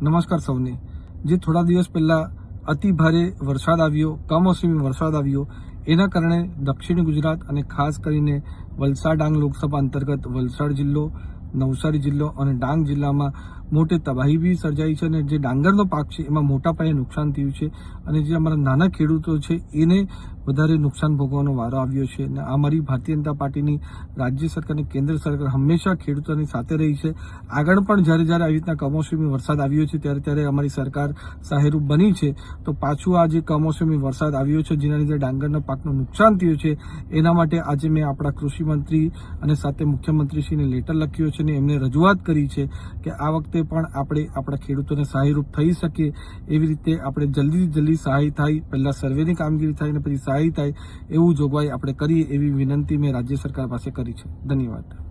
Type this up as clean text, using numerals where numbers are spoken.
નમસ્કાર સૌને। જે થોડા દિવસ પહેલા અતિ ભારે વરસાદ આવ્યો, કમોસમી વરસાદ આવ્યો, એના કારણે દક્ષિણ ગુજરાત અને ખાસ કરીને વલસાડ ડાંગ લોકસભા અંતર્ગત વલસાડ જિલ્લો, નવસારી જિલ્લો અને ડાંગ જિલ્લામાં મોટી તબાહી બી સર્જાઈ છે અને જે ડાંગરનો પાક છે એમાં મોટા પાયે નુકસાન થયું છે અને જે અમારા નાના ખેડૂતો છે એને વધારે નુકસાન ભોગવવાનો વારો આવ્યો છે અને અમારી ભારતીય જનતા પાર્ટીની રાજ્ય સરકાર અને કેન્દ્ર સરકાર હંમેશા ખેડૂતોની સાથે રહી છે। આગળ પણ જ્યારે આવી રીતના કમોસમી વરસાદ આવ્યો છે ત્યારે અમારી સરકાર સહાયરૂપ બની છે। તો પાછું આ જે કમોસમી વરસાદ આવ્યો છે જેના લીધે ડાંગરના પાકનું નુકસાન થયું છે એના માટે આજે મેં આપણા કૃષિ મંત્રી અને સાથે મુખ્યમંત્રીશ્રીને લેટર લખ્યો છે અને એમને રજૂઆત કરી છે કે આ વખતે પણ આપણે આપણા ખેડૂતોને સહાયરૂપ થઈ શકીએ એવી રીતે આપણે જલ્દી સહાય થાય, પહેલા સર્વેની કામગીરી થાય અને પછી સહાય થાય એવું જોગવાઈ આપણે કરીએ એવી વિનંતી મેં રાજ્ય સરકાર પાસે કરી છે। ધન્યવાદ।